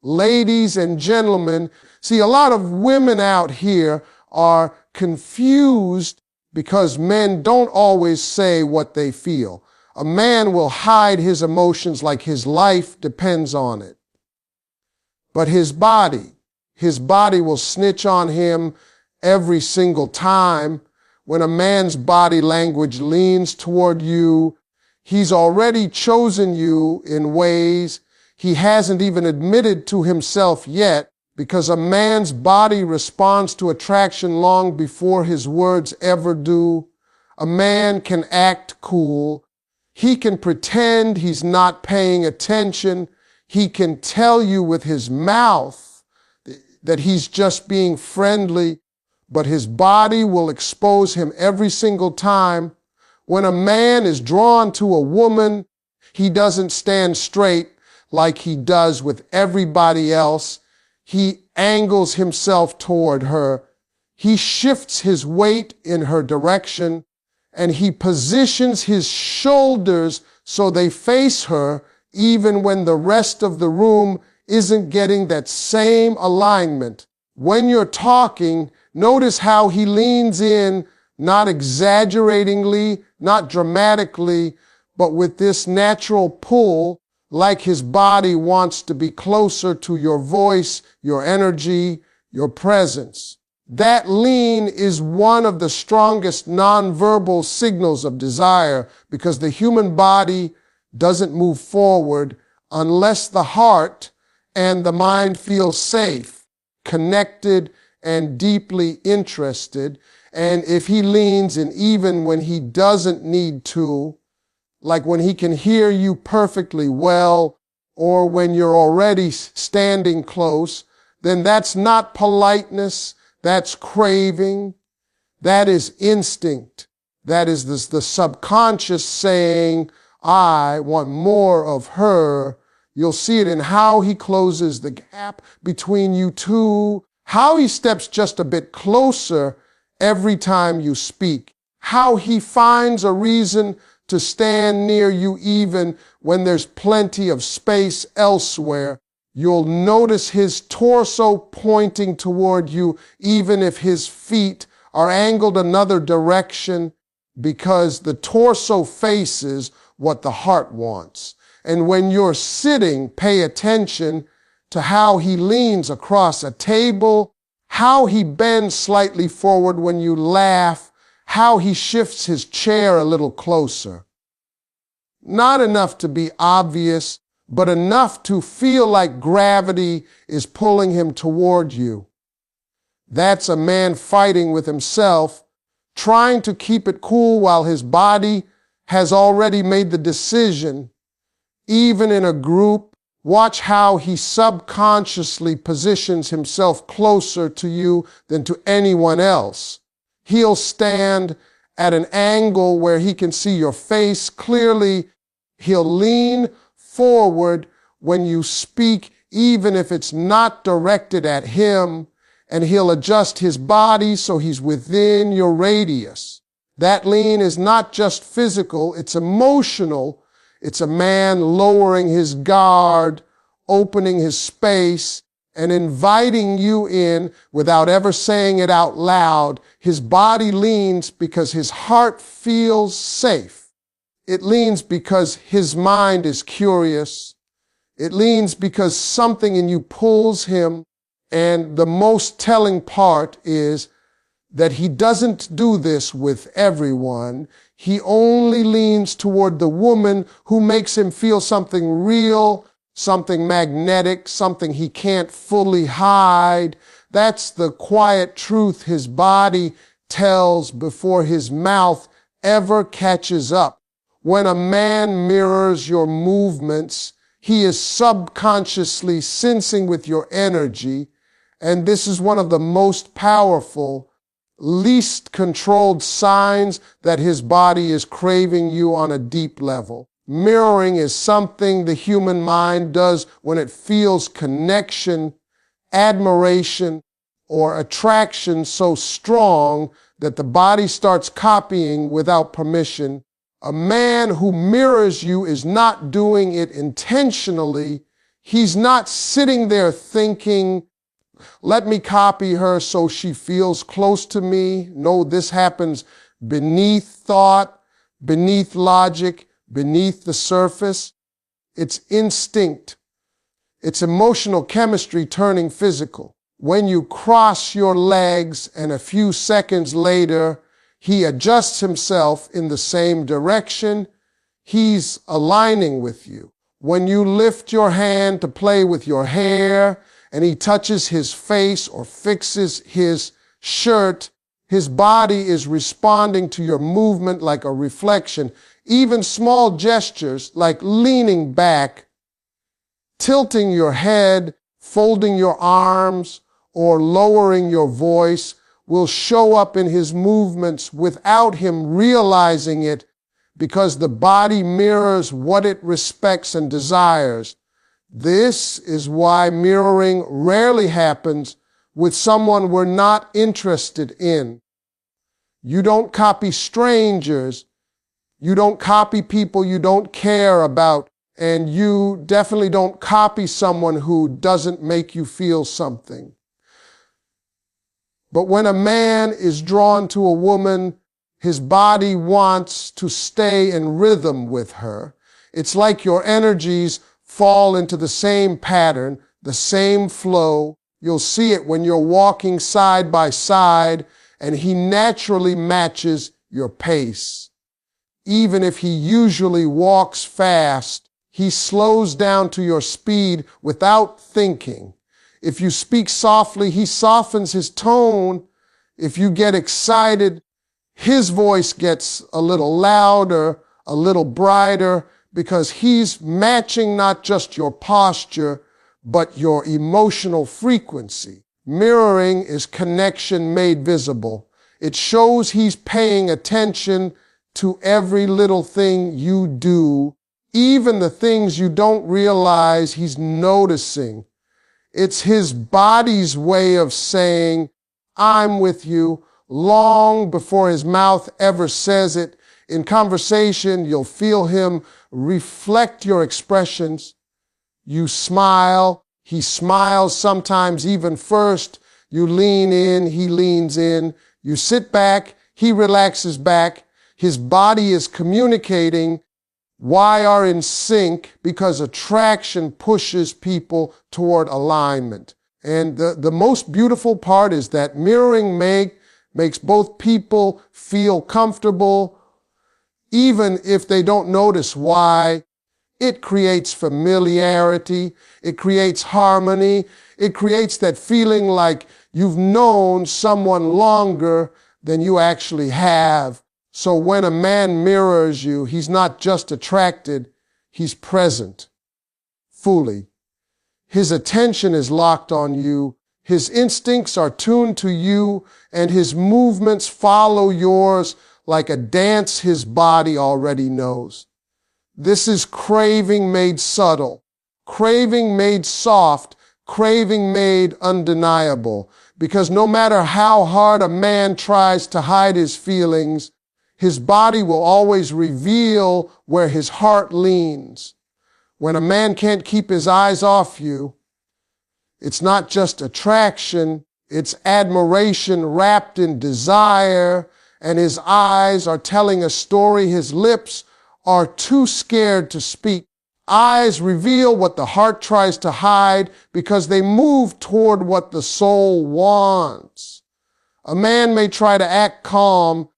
Ladies and gentlemen, see, a lot of women out here are confused because men don't always say what they feel. A man will hide his emotions like his life depends on it. But his body will snitch on him every single time. When a man's body language leans toward you, he's already chosen you in ways he hasn't even admitted to himself yet, because a man's body responds to attraction long before his words ever do. A man can act cool. He can pretend he's not paying attention. He can tell you with his mouth that he's just being friendly, but his body will expose him every single time. When a man is drawn to a woman, he doesn't stand straight like he does with everybody else. He angles himself toward her. He shifts his weight in her direction, and he positions his shoulders so they face her, even when the rest of the room isn't getting that same alignment. When you're talking, notice how he leans in, not exaggeratingly, not dramatically, but with this natural pull, like his body wants to be closer to your voice, your energy, your presence. That lean is one of the strongest nonverbal signals of desire, because the human body doesn't move forward unless the heart and the mind feel safe, connected, and deeply interested. And if he leans in even when he doesn't need to, like when he can hear you perfectly well, or when you're already standing close, then that's not politeness, that's craving, that is instinct. That is the subconscious saying, I want more of her. You'll see it in how he closes the gap between you two, how he steps just a bit closer every time you speak, how he finds a reason to stand near you even when there's plenty of space elsewhere. You'll notice his torso pointing toward you even if his feet are angled another direction, because the torso faces what the heart wants. And when you're sitting, pay attention to how he leans across a table, how he bends slightly forward when you laugh, how he shifts his chair a little closer. Not enough to be obvious, but enough to feel like gravity is pulling him toward you. That's a man fighting with himself, trying to keep it cool while his body has already made the decision. Even in a group, watch how he subconsciously positions himself closer to you than to anyone else. He'll stand at an angle where he can see your face clearly. He'll lean forward when you speak, even if it's not directed at him, and he'll adjust his body so he's within your radius. That lean is not just physical, it's emotional. It's a man lowering his guard, opening his space, and inviting you in without ever saying it out loud. His body leans because his heart feels safe. It leans because his mind is curious. It leans because something in you pulls him. And the most telling part is that he doesn't do this with everyone. He only leans toward the woman who makes him feel something real, something magnetic, something he can't fully hide. That's the quiet truth his body tells before his mouth ever catches up. When a man mirrors your movements, he is subconsciously sensing with your energy, and this is one of the most powerful, least controlled signs that his body is craving you on a deep level. Mirroring is something the human mind does when it feels connection, admiration, or attraction so strong that the body starts copying without permission. A man who mirrors you is not doing it intentionally. He's not sitting there thinking, let me copy her so she feels close to me. No, this happens beneath thought, beneath logic, beneath the surface. It's instinct. It's emotional chemistry turning physical. When you cross your legs and a few seconds later, he adjusts himself in the same direction, he's aligning with you. When you lift your hand to play with your hair and he touches his face or fixes his shirt, his body is responding to your movement like a reflection. Even small gestures like leaning back, tilting your head, folding your arms, or lowering your voice will show up in his movements without him realizing it, because the body mirrors what it respects and desires. This is why mirroring rarely happens with someone we're not interested in. You don't copy strangers. You don't copy people you don't care about. And you definitely don't copy someone who doesn't make you feel something. But when a man is drawn to a woman, his body wants to stay in rhythm with her. It's like your energies fall into the same pattern, the same flow. You'll see it when you're walking side by side and he naturally matches your pace. Even if he usually walks fast, he slows down to your speed without thinking. If you speak softly, he softens his tone. If you get excited, his voice gets a little louder, a little brighter, because he's matching not just your posture, but your emotional frequency. Mirroring is connection made visible. It shows he's paying attention to every little thing you do, even the things you don't realize he's noticing. It's his body's way of saying, I'm with you, long before his mouth ever says it. In conversation, you'll feel him reflect your expressions. You smile, he smiles sometimes even first. You lean in, he leans in. You sit back, he relaxes back. His body is communicating. Why are in sync? Because attraction pushes people toward alignment. And the most beautiful part is that mirroring makes both people feel comfortable, even if they don't notice why. It creates familiarity. It creates harmony. It creates that feeling like you've known someone longer than you actually have. So when a man mirrors you, he's not just attracted, he's present, fully. His attention is locked on you, his instincts are tuned to you, and his movements follow yours like a dance his body already knows. This is craving made subtle, craving made soft, craving made undeniable, because no matter how hard a man tries to hide his feelings, his body will always reveal where his heart leans. When a man can't keep his eyes off you, it's not just attraction, it's admiration wrapped in desire, and his eyes are telling a story his lips are too scared to speak. Eyes reveal what the heart tries to hide because they move toward what the soul wants. A man may try to act calm.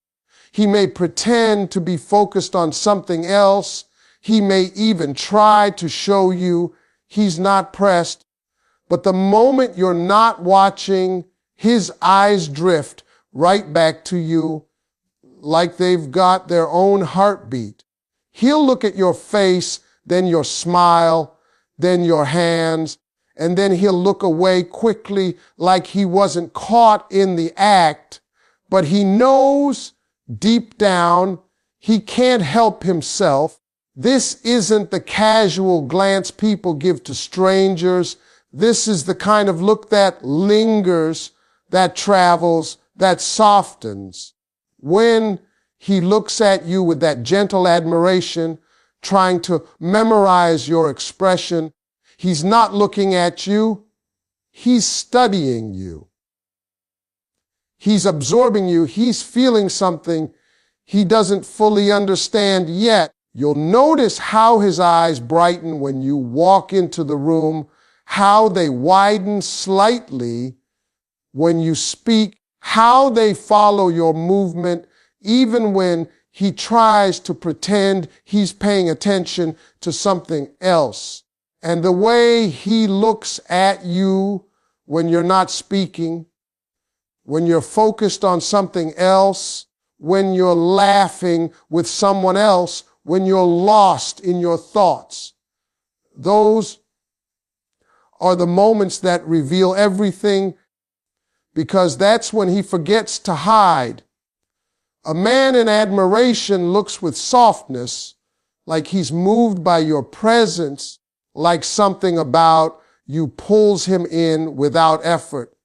He may pretend to be focused on something else. He may even try to show you he's not pressed. But the moment you're not watching, his eyes drift right back to you like they've got their own heartbeat. He'll look at your face, then your smile, then your hands, and then he'll look away quickly like he wasn't caught in the act, but he knows deep down he can't help himself. This isn't the casual glance people give to strangers. This is the kind of look that lingers, that travels, that softens. When he looks at you with that gentle admiration, trying to memorize your expression, He's not looking at you. He's studying you. He's absorbing you. He's feeling something he doesn't fully understand yet. You'll notice how his eyes brighten when you walk into the room, how they widen slightly when you speak, how they follow your movement, even when he tries to pretend he's paying attention to something else. And the way he looks at you when you're not speaking, when you're focused on something else, when you're laughing with someone else, when you're lost in your thoughts. Those are the moments that reveal everything, because that's when he forgets to hide. A man in admiration looks with softness, like he's moved by your presence, like something about you pulls him in without effort.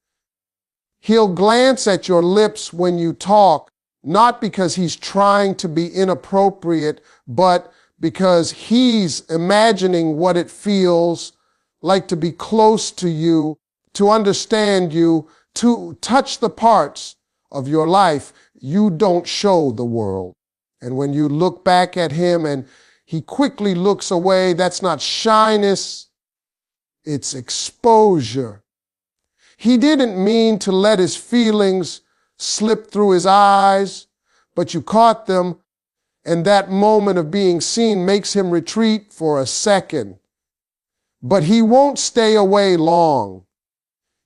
He'll glance at your lips when you talk, not because he's trying to be inappropriate, but because he's imagining what it feels like to be close to you, to understand you, to touch the parts of your life you don't show the world. And when you look back at him and he quickly looks away, that's not shyness, it's exposure. He didn't mean to let his feelings slip through his eyes, but you caught them, and that moment of being seen makes him retreat for a second. But he won't stay away long.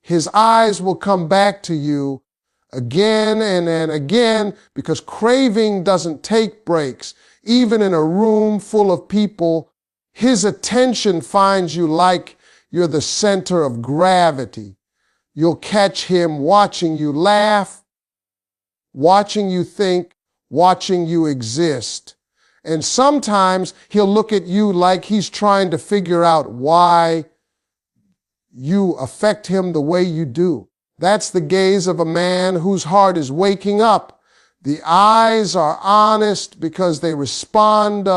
His eyes will come back to you again and again, because craving doesn't take breaks. Even in a room full of people, his attention finds you like you're the center of gravity. You'll catch him watching you laugh, watching you think, watching you exist. And sometimes he'll look at you like he's trying to figure out why you affect him the way you do. That's the gaze of a man whose heart is waking up. The eyes are honest because they respond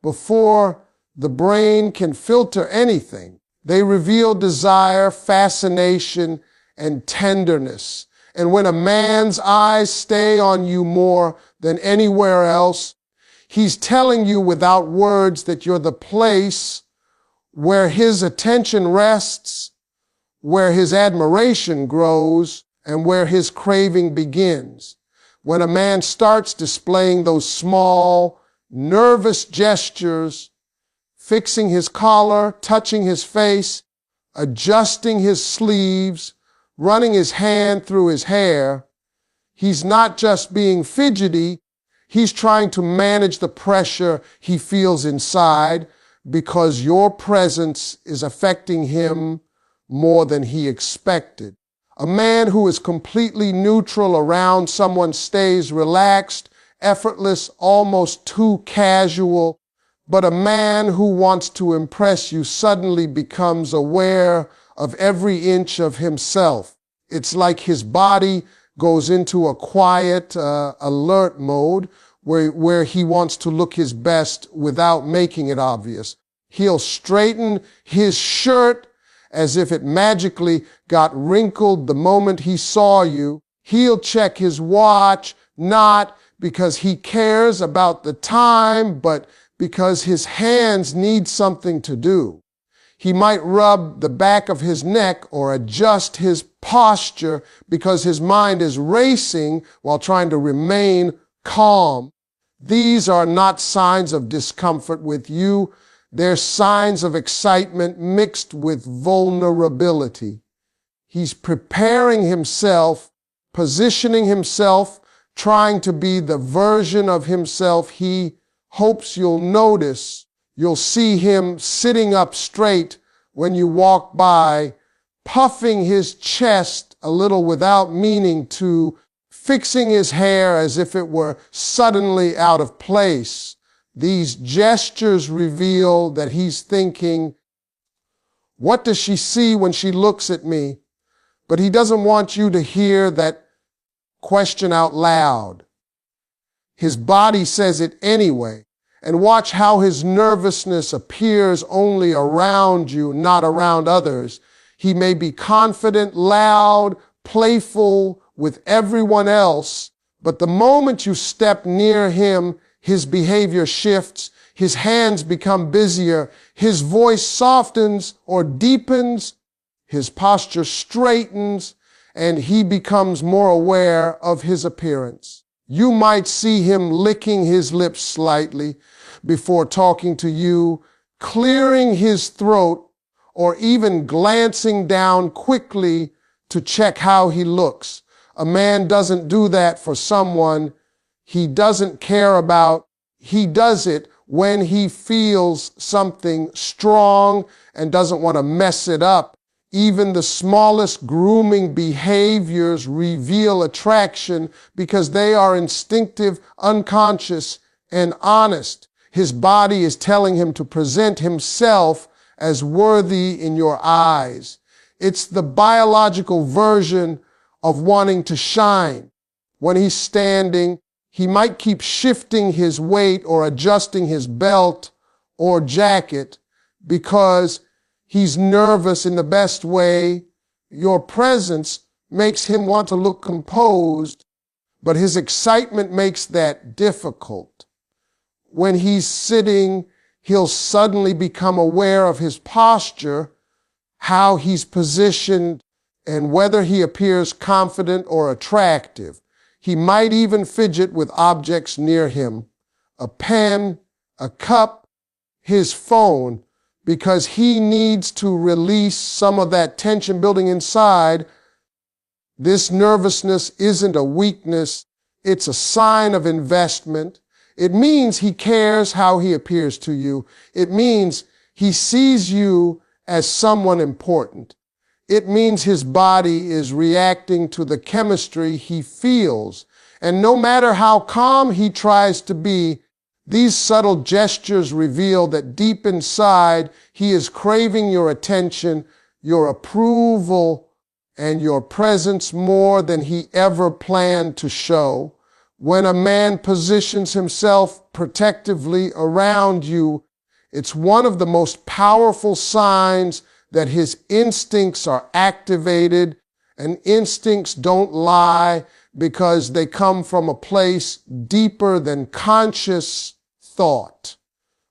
before the brain can filter anything. They reveal desire, fascination, and tenderness. And when a man's eyes stay on you more than anywhere else, he's telling you without words that you're the place where his attention rests, where his admiration grows, and where his craving begins. When a man starts displaying those small, nervous gestures, fixing his collar, touching his face, adjusting his sleeves, running his hand through his hair, he's not just being fidgety, he's trying to manage the pressure he feels inside, because your presence is affecting him more than he expected. A man who is completely neutral around someone stays relaxed, effortless, almost too casual. But a man who wants to impress you suddenly becomes aware of every inch of himself. It's like his body goes into a quiet, alert mode where he wants to look his best without making it obvious. He'll straighten his shirt as if it magically got wrinkled the moment he saw you. He'll check his watch, not because he cares about the time, but because his hands need something to do. He might rub the back of his neck or adjust his posture because his mind is racing while trying to remain calm. These are not signs of discomfort with you. They're signs of excitement mixed with vulnerability. He's preparing himself, positioning himself, trying to be the version of himself he hopes you'll notice. You'll see him sitting up straight when you walk by, puffing his chest a little without meaning to, fixing his hair as if it were suddenly out of place. These gestures reveal that he's thinking, what does she see when she looks at me? But he doesn't want you to hear that question out loud. His body says it anyway. and watch how his nervousness appears only around you, not around others. He may be confident, loud, playful with everyone else, but the moment you step near him, his behavior shifts, his hands become busier, his voice softens or deepens, his posture straightens, and he becomes more aware of his appearance. You might see him licking his lips slightly before talking to you, clearing his throat, or even glancing down quickly to check how he looks. A man doesn't do that for someone he doesn't care about. He does it when he feels something strong and doesn't want to mess it up. Even the smallest grooming behaviors reveal attraction because they are instinctive, unconscious, and honest. His body is telling him to present himself as worthy in your eyes. It's the biological version of wanting to shine. When he's standing, he might keep shifting his weight or adjusting his belt or jacket because he's nervous in the best way. Your presence makes him want to look composed, but his excitement makes that difficult. When he's sitting, he'll suddenly become aware of his posture, how he's positioned, and whether he appears confident or attractive. He might even fidget with objects near him, a pen, a cup, his phone, because he needs to release some of that tension building inside. This nervousness isn't a weakness. It's a sign of investment. It means he cares how he appears to you. It means he sees you as someone important. It means his body is reacting to the chemistry he feels. And no matter how calm he tries to be, these subtle gestures reveal that deep inside, he is craving your attention, your approval, and your presence more than he ever planned to show. When a man positions himself protectively around you, it's one of the most powerful signs that his instincts are activated, and instincts don't lie because they come from a place deeper than conscious thought.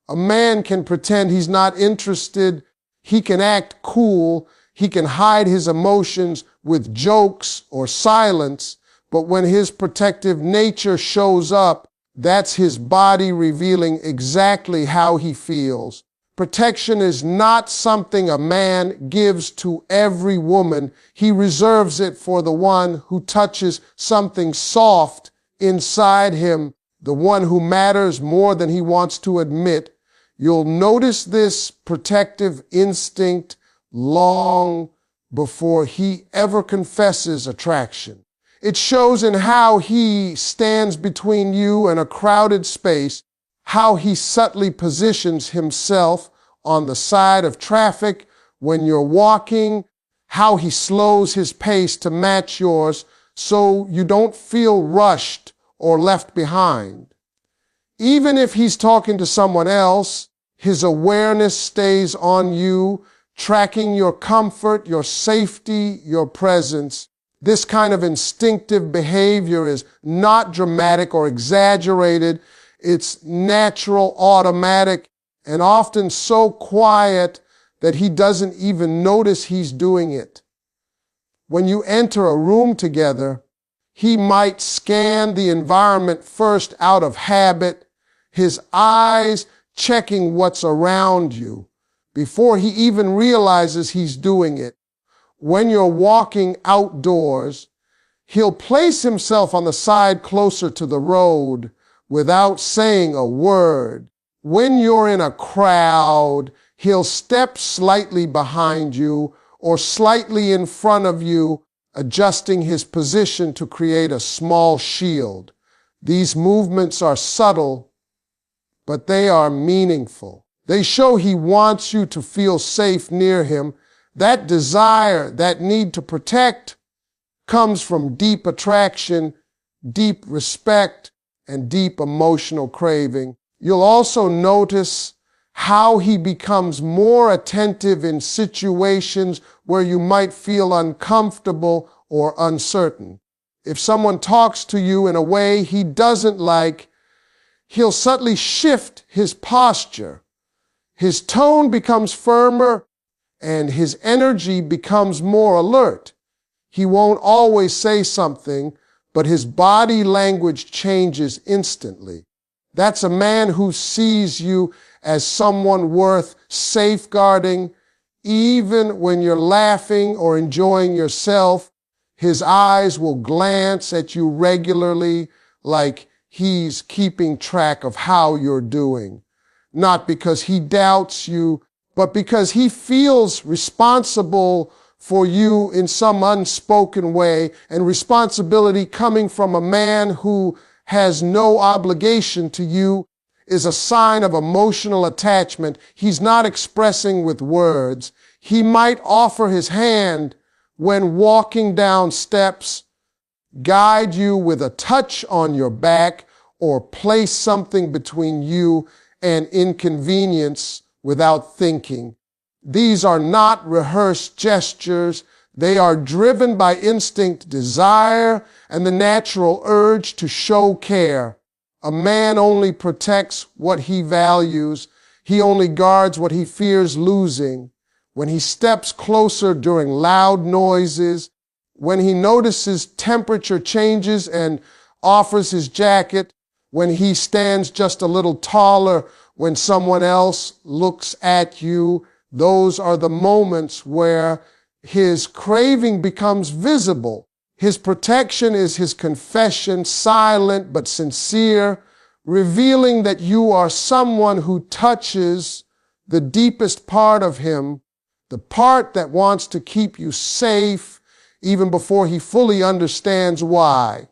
A man can pretend he's not interested. He can act cool. He can hide his emotions with jokes or silence. But when his protective nature shows up, that's his body revealing exactly how he feels. Protection is not something a man gives to every woman. He reserves it for the one who touches something soft inside him, the one who matters more than he wants to admit. You'll notice this protective instinct long before he ever confesses attraction. It shows in how he stands between you and a crowded space, how he subtly positions himself on the side of traffic when you're walking, how he slows his pace to match yours so you don't feel rushed or left behind. Even if he's talking to someone else, his awareness stays on you, tracking your comfort, your safety, your presence. This kind of instinctive behavior is not dramatic or exaggerated. It's natural, automatic, and often so quiet that he doesn't even notice he's doing it. When you enter a room together, he might scan the environment first out of habit, his eyes checking what's around you before he even realizes he's doing it. When you're walking outdoors, he'll place himself on the side closer to the road without saying a word. When you're in a crowd, he'll step slightly behind you or slightly in front of you, adjusting his position to create a small shield. These movements are subtle, but they are meaningful. They show he wants you to feel safe near him. That desire, that need to protect, comes from deep attraction, deep respect, and deep emotional craving. You'll also notice how he becomes more attentive in situations where you might feel uncomfortable or uncertain. If someone talks to you in a way he doesn't like, he'll subtly shift his posture. His tone becomes firmer and his energy becomes more alert. He won't always say something, but his body language changes instantly. That's a man who sees you as someone worth safeguarding. Even when you're laughing or enjoying yourself, his eyes will glance at you regularly like he's keeping track of how you're doing. Not because he doubts you, but because he feels responsible for you in some unspoken way, and responsibility coming from a man who has no obligation to you is a sign of emotional attachment he's not expressing with words. He might offer his hand when walking down steps, guide you with a touch on your back, or place something between you and inconvenience without thinking. These are not rehearsed gestures. They are driven by instinct, desire, and the natural urge to show care. A man only protects what he values. He only guards what he fears losing. When he steps closer during loud noises, when he notices temperature changes and offers his jacket, when he stands just a little taller when someone else looks at you, those are the moments where his craving becomes visible. His protection is his confession, silent but sincere, revealing that you are someone who touches the deepest part of him, the part that wants to keep you safe even before he fully understands why.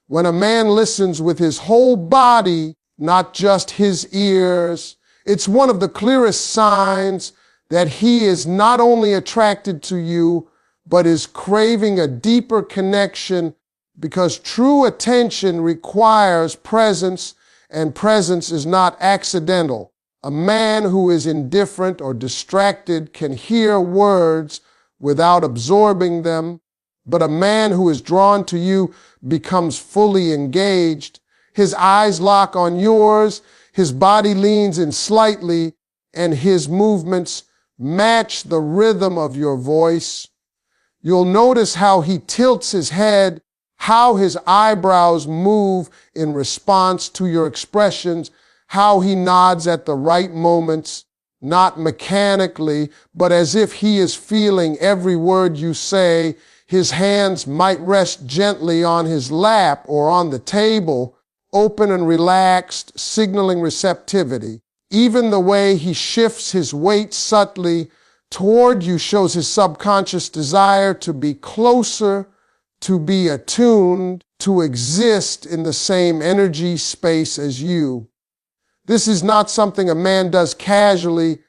When a man listens with his whole body, not just his ears, it's one of the clearest signs that he is not only attracted to you, but is craving a deeper connection, because true attention requires presence, and presence is not accidental. A man who is indifferent or distracted can hear words without absorbing them, but a man who is drawn to you becomes fully engaged. His eyes lock on yours, his body leans in slightly, and his movements match the rhythm of your voice. You'll notice how he tilts his head, how his eyebrows move in response to your expressions, how he nods at the right moments, not mechanically, but as if he is feeling every word you say. His hands might rest gently on his lap or on the table, open and relaxed, signaling receptivity. Even the way he shifts his weight subtly toward you shows his subconscious desire to be closer, to be attuned, to exist in the same energy space as you. This is not something a man does casually.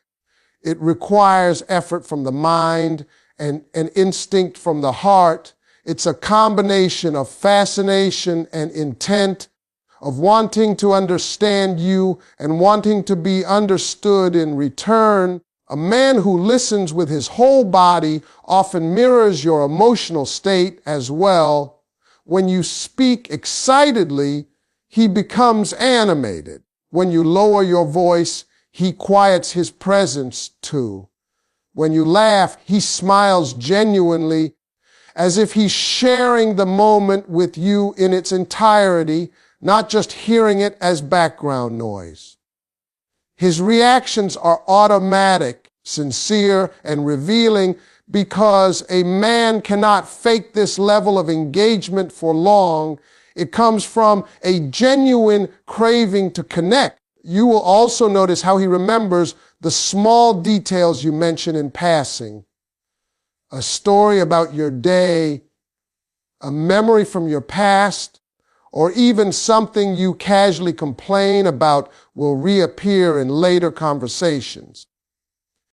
It requires effort from the mind and an instinct from the heart. It's a combination of fascination and intent, of wanting to understand you and wanting to be understood in return. A man who listens with his whole body often mirrors your emotional state as well. When you speak excitedly, he becomes animated. When you lower your voice, he quiets his presence too. When you laugh, he smiles genuinely, as if he's sharing the moment with you in its entirety, not just hearing it as background noise. His reactions are automatic, sincere, and revealing, because a man cannot fake this level of engagement for long. It comes from a genuine craving to connect. You will also notice how he remembers the small details you mention in passing. A story about your day, a memory from your past, or even something you casually complain about will reappear in later conversations.